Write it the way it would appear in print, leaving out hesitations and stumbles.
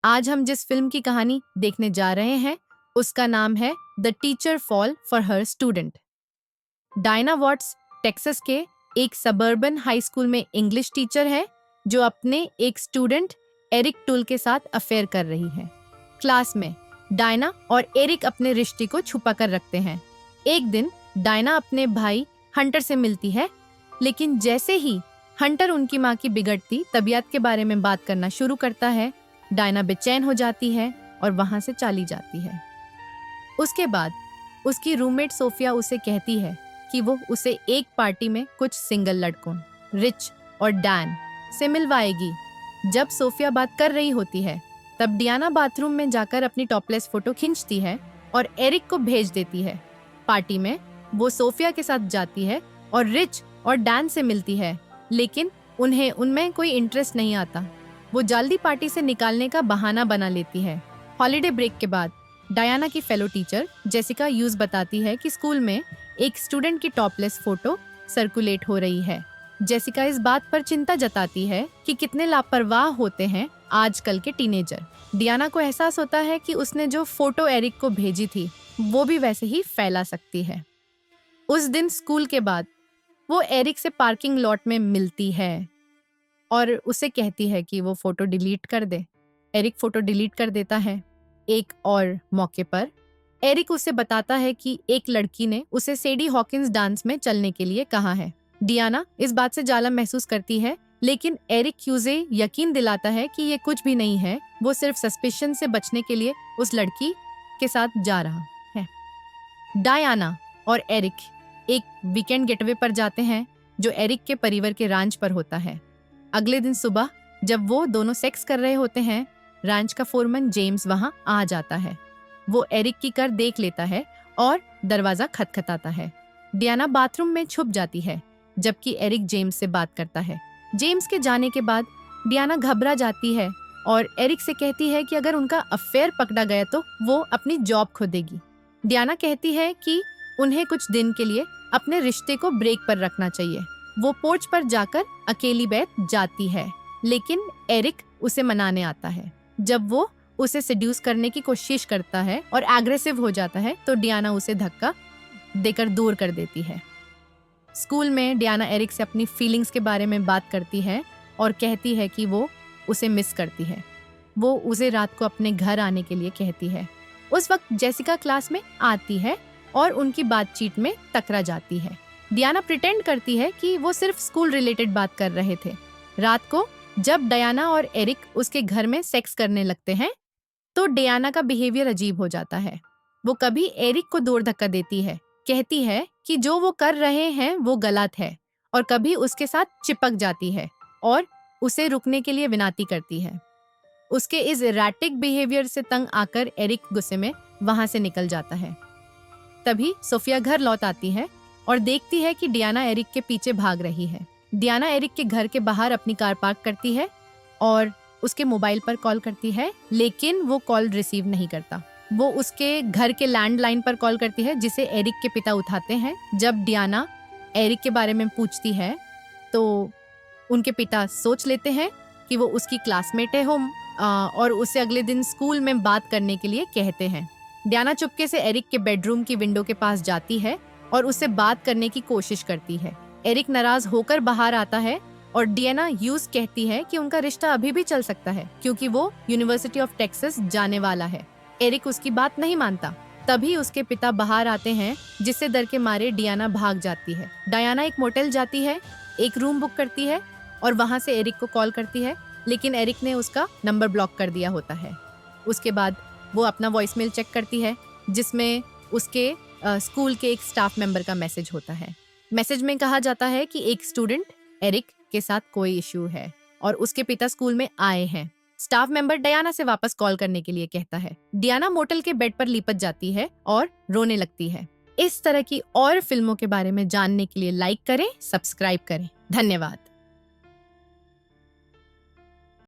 आज हम जिस फिल्म की कहानी देखने जा रहे हैं उसका नाम है the teacher fall for her student. Diana Watts Texas के एक सबर्बन हाई स्कूल में इंग्लिश टीचर है जो अपने एक स्टूडेंट एरिक टूल के साथ अफेयर कर रही है। क्लास में डायना और एरिक अपने रिश्ते को छुपा कर रखते हैं। एक दिन डायना अपने भाई हंटर से मिलती है, लेकिन जैसे ही हंटर उनकी माँ की बिगड़ती तबीयत के बारे में बात करना शुरू करता है, डायना बेचैन हो जाती है और वहां से चली जाती है। उसके बाद उसकी रूममेट सोफिया उसे कहती है कि वो उसे एक पार्टी में कुछ सिंगल लड़कों रिच और डैन से मिलवाएगी। जब सोफिया बात कर रही होती है तब डियाना बाथरूम में जाकर अपनी टॉपलेस फोटो खींचती है और एरिक को भेज देती है। पार्टी में वो सोफिया के साथ जाती है और रिच और डैन से मिलती है, लेकिन उन्हें उनमें कोई इंटरेस्ट नहीं आता। वो जल्दी पार्टी से निकालने का बहाना बना लेती है। हॉलिडे ब्रेक के बाद डायना की फेलो टीचर जेसिका यूज बताती है कि स्कूल में एक स्टूडेंट की टॉपलेस फोटो सर्कुलेट हो रही है। जेसिका इस बात पर चिंता जताती है कि कितने लापरवाह होते हैं आजकल के टीनेजर। डियाना को एहसास होता है कि उसने जो फोटो एरिक को भेजी थी वो भी वैसे ही फैला सकती है। उस दिन स्कूल के बाद वो एरिक से पार्किंग लॉट में मिलती है और उसे कहती है कि वो फोटो डिलीट कर दे। एरिक फोटो डिलीट कर देता है। एक और मौके पर एरिक उसे बताता है कि एक लड़की ने उसे सेडी हॉकिंस डांस में चलने के लिए कहा है। डियाना इस बात से जालम महसूस करती है, लेकिन एरिक उसे यकीन दिलाता है कि ये कुछ भी नहीं है, वो सिर्फ सस्पिशन से बचने के लिए उस लड़की के साथ जा रहा है। डायना और एरिक एक वीकेंड गेटवे पर जाते हैं जो एरिक के परिवार के रांच पर होता है। अगले दिन सुबह जब वो दोनों सेक्स कर रहे होते हैं, रांच का फोरमैन जेम्स वहां आ जाता है। वो एरिक की कर देख लेता है और दरवाजा खटखटाता है। डियाना बाथरूम में छुप जाती है जबकि एरिक जेम्स से बात करता है। जेम्स के जाने के बाद डियाना घबरा जाती है और एरिक से कहती है कि अगर उनका अफेयर पकड़ा गया तो वो अपनी जॉब खो देगी। डियाना कहती है कि उन्हें कुछ दिन के लिए अपने रिश्ते को ब्रेक पर रखना चाहिए। वो पोर्च पर जाकर अकेली बैठ जाती है, लेकिन एरिक उसे मनाने आता है। जब वो उसे सेड्यूस करने की कोशिश करता है और एग्रेसिव हो जाता है तो डियाना उसे धक्का देकर दूर कर देती है। स्कूल में डियाना एरिक से अपनी फीलिंग्स के बारे में बात करती है और कहती है कि वो उसे मिस करती है। वो उसे रात को अपने घर आने के लिए कहती है। उस वक्त जेसिका क्लास में आती है और उनकी बातचीत में टकरा जाती है। डियाना प्रिटेंड करती है कि वो सिर्फ स्कूल रिलेटेड बात कर रहे थे। रात को जब डियाना और एरिक उसके घर में सेक्स करने लगते हैं तो डियाना का बिहेवियर अजीब हो जाता है। वो कभी एरिक को दूर धक्का देती है, कहती है कि जो वो कर रहे हैं वो गलत है, और कभी उसके साथ चिपक जाती है और उसे रुकने के लिए विनती करती है। उसके इस इरेटिक बिहेवियर से तंग आकर एरिक गुस्से में वहां से निकल जाता है। तभी सोफिया घर लौट आती है और देखती है कि डियाना एरिक के पीछे भाग रही है। डियाना एरिक के घर के बाहर अपनी कार पार्क करती है और उसके मोबाइल पर कॉल करती है, लेकिन वो कॉल रिसीव नहीं करता। वो उसके घर के लैंडलाइन पर कॉल करती है जिसे एरिक के पिता उठाते हैं। जब डियाना एरिक के बारे में पूछती है तो उनके पिता सोच लेते हैं कि वो उसकी क्लासमेट है और उसे अगले दिन स्कूल में बात करने के लिए कहते हैं। डियाना चुपके से एरिक के बेडरूम की विंडो के पास जाती है और उससे बात करने की कोशिश करती है। एरिक नाराज होकर बाहर आता है और डियाना यूज कहती है कि उनका रिश्ता अभी भी चल सकता है क्योंकि वो यूनिवर्सिटी ऑफ टेक्सास जाने वाला है। एरिक उसकी बात नहीं मानता। तभी उसके पिता बाहर आते हैं जिससे डर के मारे डियाना भाग जाती है। डियाना एक मोटेल जाती है, एक रूम बुक करती है और वहां से एरिक को कॉल करती है, लेकिन एरिक ने उसका नंबर ब्लॉक कर दिया होता है। उसके बाद वो अपना वॉइसमेल चेक करती है जिसमें उसके स्कूल के एक स्टाफ मेंबर का मैसेज होता है। मैसेज में कहा जाता है कि एक स्टूडेंट एरिक के साथ कोई इश्यू है और उसके पिता स्कूल में आए हैं। स्टाफ मेंबर डियाना से वापस कॉल करने के लिए कहता है। डियाना मोटेल के बेड पर लिपट जाती है और रोने लगती है। इस तरह की और फिल्मों के बारे में जानने के लिए लाइक करें, सब्सक्राइब करें। धन्यवाद।